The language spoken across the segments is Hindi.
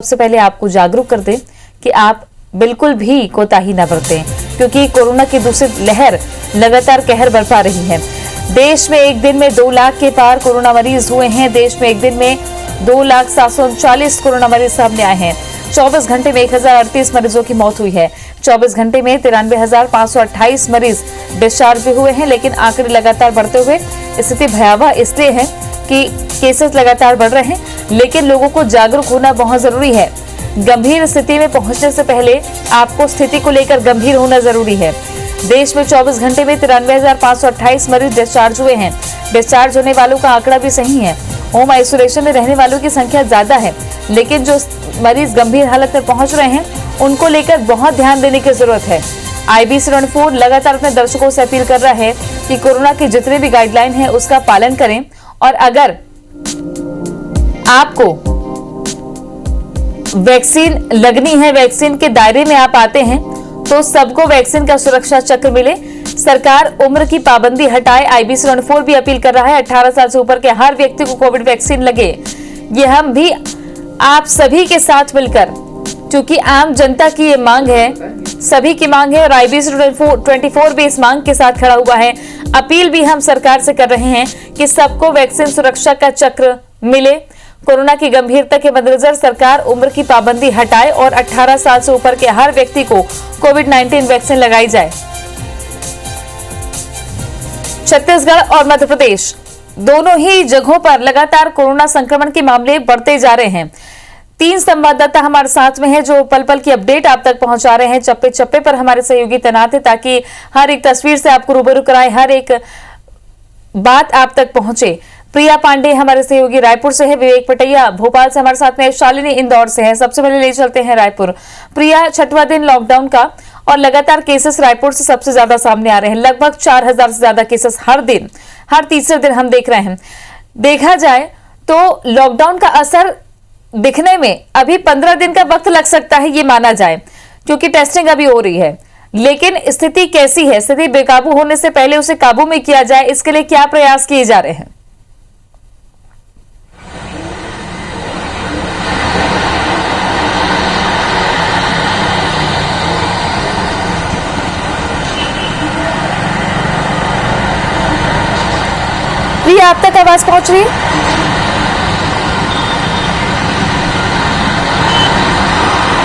सबसे पहले आपको जागरूक कर दें कि आप बिल्कुल भी कोताही न बरतें, क्योंकि कोरोना की दूसरी लहर लगातार कहर बरपा रही है। देश में एक दिन में 2 लाख के पार कोरोना मरीज हुए हैं। देश में एक दिन में 2,739 कोरोना मरीज सामने आए हैं। 24 घंटे में 1038 मरीजों की मौत हुई है। 24 घंटे में 93,528 मरीज डिस्चार्ज भी हुए हैं, लेकिन आंकड़े लगातार बढ़ते हुए स्थिति भयावह इसलिए है कि केसेस लगातार बढ़ रहे हैं, लेकिन लोगों को जागरूक होना बहुत जरूरी है। गंभीर स्थिति में पहुंचने से पहले आपको स्थिति को लेकर गंभीर होना जरूरी है। देश में 24 घंटे में 93,528 मरीज डिस्चार्ज हुए हैं। डिस्चार्ज होने वालों का आंकड़ा भी सही है। होम आइसोलेशन में रहने वालों की संख्या ज्यादा है, लेकिन जो मरीज गंभीर हालत में पहुंच रहे हैं उनको लेकर बहुत ध्यान देने की जरूरत है। IBC 24 लगातार अपने दर्शकों से अपील कर रहा है कि कोरोना की जितनी भी गाइडलाइन है उसका पालन करें, और अगर आपको वैक्सीन लगनी है, वैक्सीन के दायरे में आप आते हैं, तो सबको वैक्सीन का सुरक्षा चक्र मिले। सरकार उम्र की पाबंदी हटाए। IBC 24 भी अपील कर रहा है 18 साल से ऊपर के हर व्यक्ति को कोविड वैक्सीन लगे। ये हम भी आप सभी के साथ मिलकर, क्योंकि आम जनता की ये मांग है, सभी की मांग है, और IBC 24 भी इस मांग के साथ खड़ा हुआ है। अपील भी हम सरकार से कर रहे हैं कि सबको वैक्सीन सुरक्षा का चक्र मिले। कोरोना की गंभीरता के मद्देनजर सरकार उम्र की पाबंदी हटाए और 18 साल से ऊपर के हर व्यक्ति को कोविड-19 वैक्सीन लगाई जाए। छत्तीसगढ़ और मध्य प्रदेश दोनों ही जगहों पर लगातार कोरोना संक्रमण के मामले बढ़ते जा रहे हैं। 3 संवाददाता हमारे साथ में हैं जो पल पल की अपडेट आप तक पहुंचा रहे हैं। चप्पे चप्पे पर हमारे सहयोगी तैनात है ताकि हर एक तस्वीर से आपको रूबरू कराए, हर एक बात आप तक पहुंचे। प्रिया पांडे हमारे सहयोगी रायपुर से है, विवेक पटैया भोपाल से हमारे साथ में, शालिनी इंदौर से है। सबसे पहले ले चलते हैं रायपुर। प्रिया, छठवां दिन लॉकडाउन का और लगातार केसेस रायपुर से सबसे ज्यादा सामने आ रहे हैं। लगभग 4,000 से ज्यादा केसेस हर दिन, हर तीसरे दिन हम देख रहे हैं। देखा जाए तो लॉकडाउन का असर दिखने में अभी 15 दिन का वक्त लग सकता है, ये माना जाए, क्योंकि टेस्टिंग अभी हो रही है। लेकिन स्थिति कैसी है? स्थिति बेकाबू होने से पहले उसे काबू में किया जाए, इसके लिए क्या प्रयास किए जा रहे हैं? प्रिया, आप तक आवाज पहुंच रही है?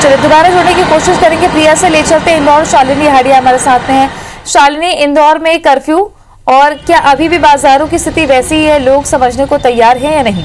चलिए दोबारा जोड़ने की कोशिश करेंगे। प्रिया से ले चलते हैं इंदौर। शालिनी हाडिया हमारे साथ में है। शालिनी, इंदौर में कर्फ्यू, और क्या अभी भी बाजारों की स्थिति वैसी ही है? लोग समझने को तैयार हैं या नहीं?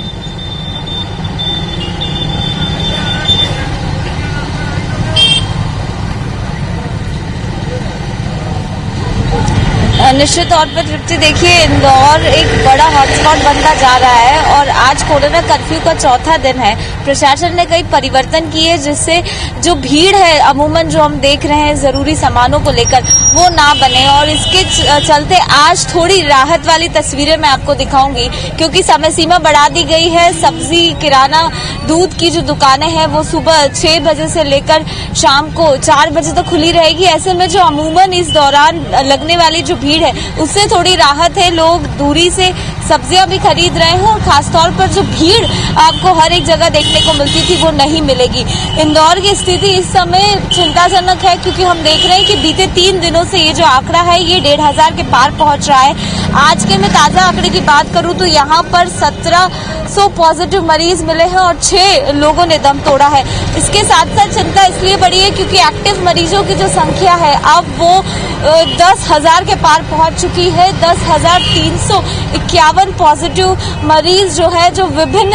निश्चित तौर पर तृप्ति, देखिए इंदौर एक बड़ा हॉटस्पॉट बनता जा रहा है और आज कोरोना कर्फ्यू का 4था दिन है। प्रशासन ने कई परिवर्तन किए जिससे जो भीड़ है अमूमन जो हम देख रहे हैं जरूरी सामानों को लेकर वो ना बने, और इसके चलते आज थोड़ी राहत वाली तस्वीरें मैं आपको दिखाऊंगी, क्योंकि समय सीमा बढ़ा दी गई है। सब्जी, किराना, दूध की जो दुकानें हैं वो सुबह 6 बजे से लेकर शाम को 4 बजे तक खुली रहेगी। ऐसे में जो अमूमन इस दौरान लगने वाली जो भीड़ है उससे थोड़ी राहत है। लोग दूरी से सब्जियां भी खरीद रहे हैं और खासतौर पर जो भीड़ आपको हर एक जगह देखने को मिलती थी वो नहीं मिलेगी। इंदौर की स्थिति इस समय चिंताजनक है, क्योंकि हम देख रहे हैं कि बीते 3 दिनों से ये जो आंकड़ा है ये 1,500 के पार पहुंच रहा है। आज के मैं ताजा आंकड़े की बात करूं तो यहाँ पर 1700 पॉजिटिव मरीज मिले हैं और 6 लोगों ने दम तोड़ा है। इसके साथ साथ चिंता इसलिए बढ़ी है क्योंकि एक्टिव मरीजों की जो संख्या है अब वो 10,000 के पार पहुंच चुकी है। 10,351 पॉजिटिव मरीज जो है जो विभिन्न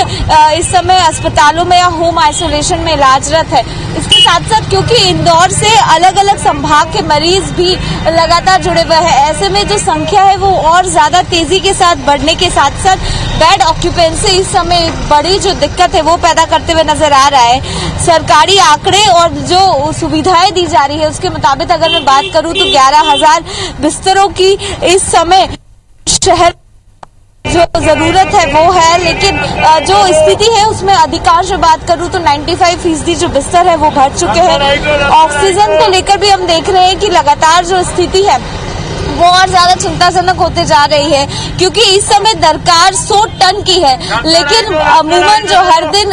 इस समय अस्पतालों में या होम आइसोलेशन में इलाजरत है। इसके साथ साथ क्योंकि इंदौर से अलग अलग संभाग के मरीज भी लगातार जुड़े हुए हैं, ऐसे में जो संख्या है वो और ज्यादा तेजी के साथ बढ़ने के साथ साथ बेड ऑक्यूपेंसी इस समय बड़ी जो दिक्कत है वो पैदा करते हुए नजर आ रहा है। सरकारी आंकड़े और जो सुविधाएं दी जा रही है उसके मुताबिक अगर मैं बात करूं तो 11,000 बिस्तरों की इस समय शहर जो जरूरत है वो है, लेकिन जो स्थिति है उसमें अधिकांश बात करूं तो 95% जो बिस्तर है वो भर चुके हैं। ऑक्सीजन को लेकर भी हम देख रहे हैं कि लगातार जो स्थिति है वो और ज्यादा चिंताजनक होते जा रही है, क्योंकि इस समय दरकार 100 टन की है, लेकिन अमूमन जो हर दिन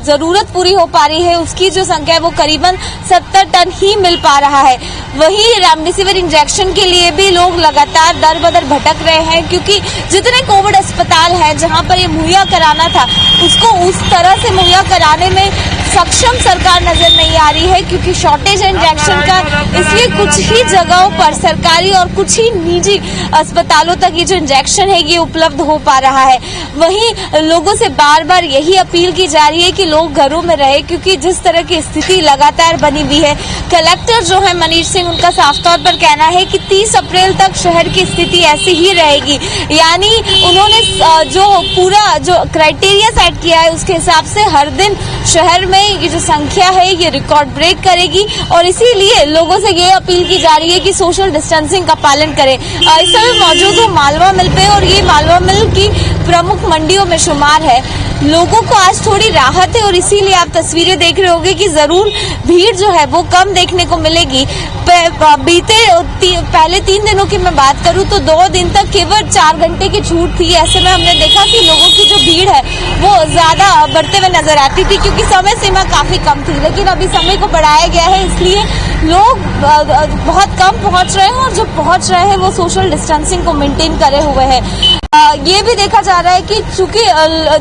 जरूरत पूरी हो पा रही है उसकी जो संख्या है वो करीबन 70 टन ही मिल पा रहा है। वहीं रेमडेसिविर इंजेक्शन के लिए भी लोग लगातार दर बदर भटक रहे हैं, क्योंकि जितने कोविड अस्पताल हैं जहां पर ये मुहैया कराना था उसको उस तरह से मुहैया कराने में सक्षम सरकार नजर नहीं आ रही है, क्योंकि शॉर्टेज इंजेक्शन का, इसलिए कुछ ही जगहों पर सरकारी और कुछ ही निजी अस्पतालों तक ये जो इंजेक्शन है ये उपलब्ध हो पा रहा है। वहीं लोगों से बार बार यही अपील की जा रही है कि लोग घरों में रहे, क्योंकि जिस तरह की स्थिति लगातार बनी हुई है। कलेक्टर जो है मनीष सिंह, उनका साफ तौर पर कहना है कि 30 अप्रैल तक शहर की स्थिति ऐसी ही रहेगी, यानी उन्होंने जो पूरा जो क्राइटेरिया सेट किया है उसके हिसाब से हर दिन शहर में ये जो संख्या है ये रिकॉर्ड ब्रेक करेगी, और इसीलिए लोगों से ये अपील की जा रही है कि सोशल डिस्टेंसिंग का पालन करें। इस समय मौजूद हूँ मालवा मिल पे, और ये मालवा मिल की प्रमुख मंडियों में शुमार है। लोगों को आज थोड़ी राहत है और इसीलिए आप तस्वीरें देख रहे होंगे कि जरूर भीड़ जो है वो कम देखने को मिलेगी। बीते पहले 3 दिनों की मैं बात करूं तो 2 दिन तक केवल 4 घंटे की छूट थी। ऐसे में हमने देखा कि लोगों की जो भीड़ है वो ज्यादा बढ़ते हुए नजर आती थी, क्योंकि समय सीमा काफी कम थी। लेकिन अभी समय को बढ़ाया गया है, इसलिए लोग बहुत कम पहुंच रहे हैं, और जो पहुंच रहे हैं वो सोशल डिस्टेंसिंग को मेंटेन करे हुए हैं। ये भी देखा जा रहा है कि चूंकि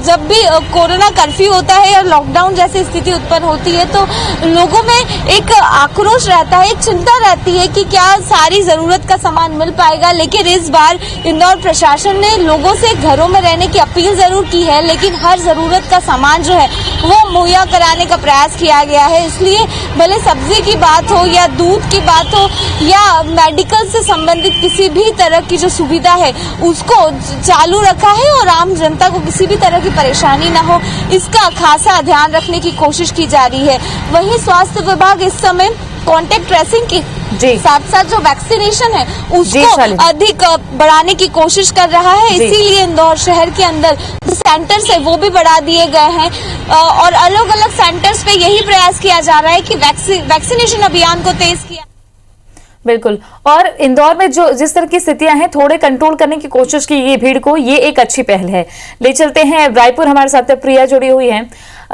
जब भी कोरोना कर्फ्यू होता है या लॉकडाउन जैसी स्थिति उत्पन्न होती है तो लोगों में एक आक्रोश रहता है, एक चिंता रहती है कि क्या सारी जरूरत का सामान मिल पाएगा। लेकिन इस बार इंदौर प्रशासन ने लोगों से घरों में रहने की अपील जरूर की है, लेकिन हर जरूरत का सामान जो है वो मुहैया कराने का प्रयास किया गया है। इसलिए भले सब्जी की बात हो या दूध की बात हो या मेडिकल से संबंधित किसी भी तरह की जो सुविधा है उसको चालू रखा है, और आम जनता को किसी भी तरह की परेशानी ना हो इसका खासा ध्यान रखने की कोशिश की जा रही है। वहीं स्वास्थ्य विभाग इस समय कॉन्टेक्ट ट्रेसिंग के साथ साथ जो वैक्सीनेशन है उसको अधिक बढ़ाने की कोशिश कर रहा है। इसीलिए इंदौर शहर के अंदर सेंटर्स है वो भी बढ़ा दिए गए हैं, और अलग अलग सेंटर्स पे यही प्रयास किया जा रहा है कि वैक्सीनेशन अभियान को तेज किया। बिल्कुल, और इंदौर में जो जिस तरह की स्थितियां हैं थोड़े कंट्रोल करने की कोशिश की ये भीड़ को, ये एक अच्छी पहल है। ले चलते हैं रायपुर, हमारे साथ प्रिया जुड़ी हुई है।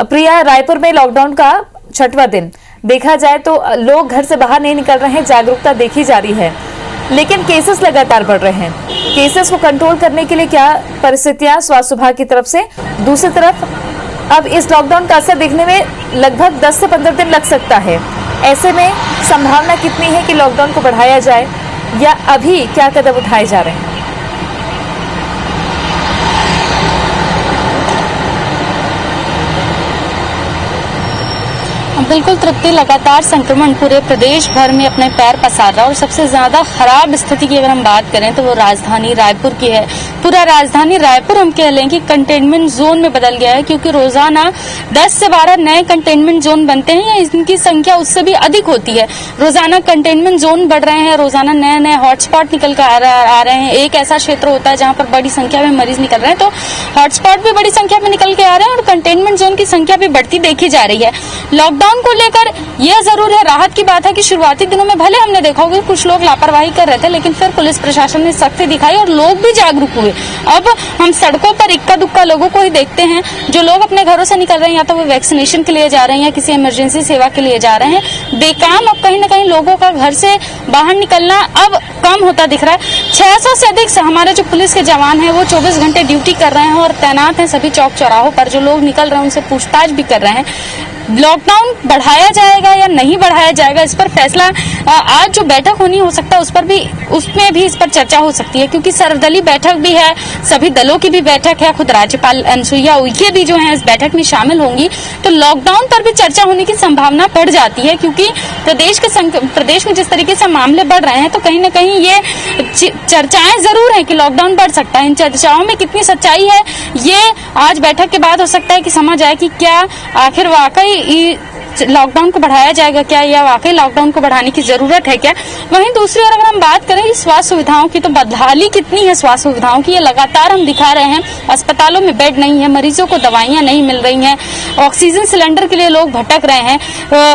प्रिया, रायपुर में लॉकडाउन का 6वां दिन, देखा जाए तो लोग घर से बाहर नहीं निकल रहे हैं, जागरूकता देखी जा रही है, लेकिन केसेस लगातार बढ़ रहे हैं। केसेस को कंट्रोल करने के लिए क्या परिस्थितियां स्वास्थ्य विभाग की तरफ से? दूसरी तरफ अब इस लॉकडाउन का असर देखने में लगभग 10 से 15 दिन लग सकता है। ऐसे में संभावना कितनी है कि लॉकडाउन को बढ़ाया जाए, या अभी क्या कदम उठाए जा रहे हैं? बिल्कुल तृप्ति, लगातार संक्रमण पूरे प्रदेश भर में अपने पैर पसार रहा है, और सबसे ज्यादा खराब स्थिति की अगर हम बात करें तो वो राजधानी रायपुर की है। पूरा राजधानी रायपुर हम कह लें कि कंटेनमेंट जोन में बदल गया है, क्योंकि रोजाना 10 से 12 नए कंटेनमेंट जोन बनते हैं, या इनकी संख्या उससे भी अधिक होती है। रोजाना कंटेनमेंट जोन बढ़ रहे हैं, रोजाना नए नए हॉटस्पॉट निकल कर आ रहे हैं। एक ऐसा क्षेत्र होता है जहां पर बड़ी संख्या में मरीज निकल रहे हैं, तो हॉटस्पॉट भी बड़ी संख्या में निकल के आ रहे हैं, और कंटेनमेंट जोन की संख्या भी बढ़ती देखी जा रही है। लॉकडाउन को लेकर यह जरूर है, राहत की बात है कि शुरुआती दिनों में भले हमने देखा होगा कुछ लोग लापरवाही कर रहे थे, लेकिन फिर पुलिस प्रशासन ने सख्ती दिखाई और लोग भी जागरूक हुए। अब हम सड़कों पर इक्का दुक्का लोगों को ही देखते हैं, जो लोग अपने घरों से निकल रहे हैं, या तो वो वैक्सीनेशन के लिए जा रहे हैं या किसी इमरजेंसी सेवा के लिए जा रहे हैं। बेकाम अब कहीं ना कहीं लोगों का घर से बाहर निकलना अब कम होता दिख रहा है। 600 से अधिक हमारे जो पुलिस के जवान हैं वो 24 घंटे ड्यूटी कर रहे हैं और तैनात हैं सभी चौक चौराहों पर। जो लोग निकल रहे हैं उनसे पूछताछ भी कर रहे हैं। लॉकडाउन बढ़ाया जाएगा या नहीं बढ़ाया जाएगा, इस पर फैसला आज जो बैठक होनी हो सकता है उसमें भी इस पर चर्चा हो सकती है, क्योंकि सर्वदलीय बैठक भी है, सभी दलों की भी बैठक है, खुद राज्यपाल अनुसुईया उइके भी जो है इस बैठक में शामिल होंगी। तो लॉकडाउन पर भी चर्चा होने की संभावना बढ़ जाती है, क्योंकि प्रदेश में जिस तरीके से मामले बढ़ रहे हैं, तो कहीं ना कहीं ये चर्चाएं जरूर है कि लॉकडाउन बढ़ सकता है। इन चर्चाओं में कितनी सच्चाई है ये आज बैठक के बाद हो सकता है कि समझ आए कि क्या आखिर वाकई लॉकडाउन को बढ़ाया जाएगा क्या, या वाकई लॉकडाउन को बढ़ाने की जरूरत है क्या। वहीं दूसरी ओर अगर हम बात करें कि स्वास्थ्य सुविधाओं की, तो बदहाली कितनी है स्वास्थ्य सुविधाओं की, ये लगातार हम दिखा रहे हैं। अस्पतालों में बेड नहीं है, मरीजों को दवाइयां नहीं मिल रही हैं, ऑक्सीजन सिलेंडर के लिए लोग भटक रहे हैं,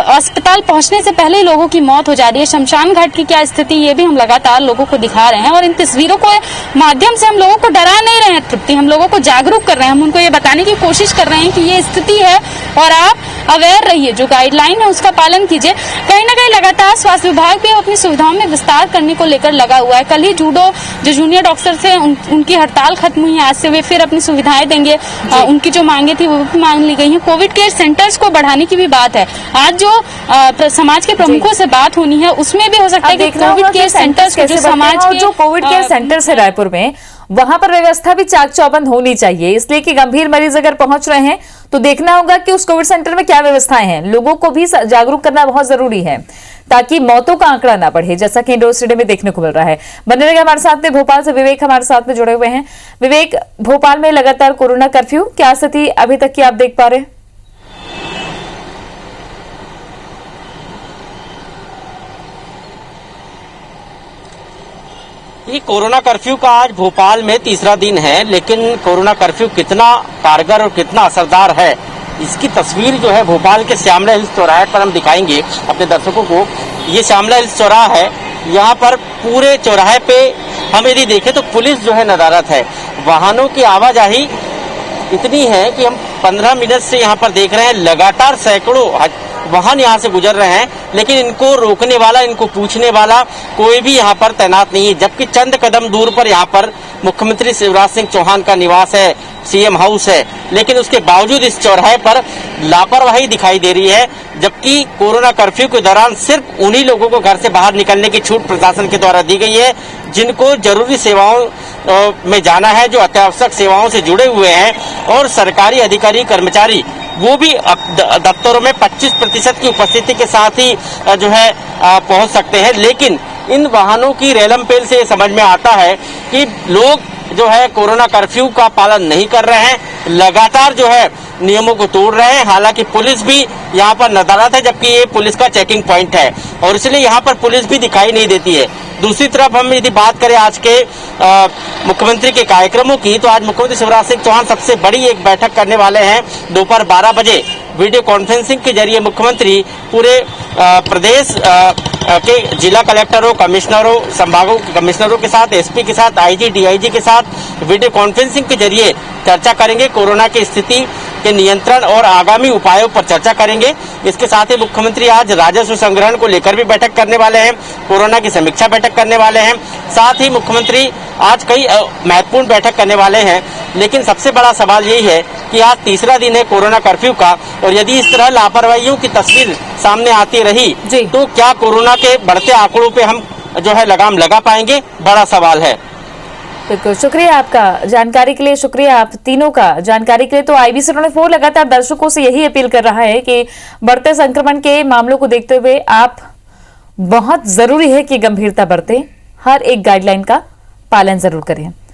अस्पताल पहुंचने से पहले ही लोगों की मौत हो जा रही है। शमशान घाट की क्या स्थिति, ये भी हम लगातार लोगों को दिखा रहे हैं। और इन तस्वीरों को माध्यम से हम लोगों को डरा नहीं रहे हैं तृप्ति, हम लोगों को जागरूक कर रहे हैं। हम उनको ये बताने की कोशिश कर रहे हैं कि ये स्थिति है और आप अवेयर रहिए, जो गाइडलाइन है उसका पालन कीजिए। कहीं ना कहीं लगातार स्वास्थ्य विभाग भी अपनी सुविधाओं में विस्तार करने को लेकर लगा हुआ है। कल ही जूडो जो जूनियर डॉक्टर थे उनकी हड़ताल खत्म हुई है, आज से वे फिर अपनी सुविधाएं देंगे। उनकी जो मांगे थी वो भी मांग ली गई है। कोविड केयर सेंटर्स को बढ़ाने की भी बात है। आज जो समाज के प्रमुखों से बात होनी है उसमें भी हो सकता है कि कोविड केयर सेंटर्स को, जो समाज के जो कोविड केयर सेंटर्स है रायपुर में, वहां पर व्यवस्था भी चाक चौबंद होनी चाहिए, इसलिए कि गंभीर मरीज अगर पहुंच रहे हैं तो देखना होगा कि उस कोविड सेंटर में क्या व्यवस्थाएं हैं। लोगों को भी जागरूक करना बहुत जरूरी है ताकि मौतों का आंकड़ा ना बढ़े, जैसा कि इंडोर स्टेडियम में देखने को मिल रहा है। बने रहिए हमारे साथ में, भोपाल से विवेक हमारे साथ में जुड़े हुए हैं। विवेक, भोपाल में लगातार कोरोना कर्फ्यू, क्या स्थिति अभी तक की आप देख पा रहे हैं? ये कोरोना कर्फ्यू का आज भोपाल में तीसरा दिन है, लेकिन कोरोना कर्फ्यू कितना कारगर और कितना असरदार है, इसकी तस्वीर जो है भोपाल के श्यामला हिल्स चौराहे पर हम दिखाएंगे अपने दर्शकों को। ये श्यामला हिल्स चौराहा है, यहाँ पर पूरे चौराहे पे हम यदि देखें तो पुलिस जो है नदारत है। वाहनों की आवाजाही इतनी है कि हम 15 मिनट से यहाँ पर देख रहे हैं, लगातार सैकड़ों वाहन यहाँ से गुजर रहे हैं, लेकिन इनको रोकने वाला, इनको पूछने वाला कोई भी यहाँ पर तैनात नहीं है। जबकि चंद कदम दूर पर यहाँ पर मुख्यमंत्री शिवराज सिंह चौहान का निवास है, सीएम हाउस है, लेकिन उसके बावजूद इस चौराहे पर लापरवाही दिखाई दे रही है। जबकि कोरोना कर्फ्यू के दौरान सिर्फ उन्हीं लोगों को घर से बाहर निकलने की छूट प्रशासन के द्वारा दी गई है जिनको जरूरी सेवाओं में जाना है, जो अत्यावश्यक सेवाओं से जुड़े हुए हैं, और सरकारी अधिकारी कर्मचारी वो भी दफ्तरों में 25% की उपस्थिति के साथ ही जो है पहुंच सकते हैं। लेकिन इन वाहनों की रेलम पेल से ये समझ में आता है कि लोग जो है कोरोना कर्फ्यू का पालन नहीं कर रहे हैं, लगातार जो है नियमों को तोड़ रहे हैं। हालांकि पुलिस भी यहाँ पर नदारत है, जबकि ये पुलिस का चेकिंग पॉइंट है और इसलिए यहाँ पर पुलिस भी दिखाई नहीं देती है। दूसरी तरफ हम यदि बात करें आज के मुख्यमंत्री के कार्यक्रमों की, तो आज मुख्यमंत्री शिवराज सिंह चौहान सबसे बड़ी एक बैठक करने वाले हैं। दोपहर 12 बजे वीडियो कॉन्फ्रेंसिंग के जरिए मुख्यमंत्री पूरे प्रदेश के जिला कलेक्टरों, कमिश्नरों, संभागों के कमिश्नरों के साथ, एसपी के साथ, आईजी, डीआईजी के साथ वीडियो कॉन्फ्रेंसिंग के जरिए चर्चा करेंगे। कोरोना की स्थिति के नियंत्रण और आगामी उपायों पर चर्चा करेंगे। इसके साथ ही मुख्यमंत्री आज राजस्व संग्रहण को लेकर भी बैठक करने वाले हैं, कोरोना की समीक्षा बैठक करने वाले हैं। साथ ही मुख्यमंत्री आज कई महत्वपूर्ण बैठक करने वाले हैं। लेकिन सबसे बड़ा सवाल यही है कि आज तीसरा दिन है कोरोना कर्फ्यू का, और यदि इस तरह लापरवाहियों की तस्वीर सामने आती रही तो क्या कोरोना के बढ़ते आंकड़ों पे हम जो है लगाम लगा पाएंगे, बड़ा सवाल है। बिल्कुल, शुक्रिया आपका जानकारी के लिए, शुक्रिया आप तीनों का जानकारी के लिए। तो IBC 24 लगातार दर्शकों से यही अपील कर रहा है कि बढ़ते संक्रमण के मामलों को देखते हुए आप बहुत जरूरी है कि गंभीरता बरतें, हर एक गाइडलाइन का पालन जरूर करें।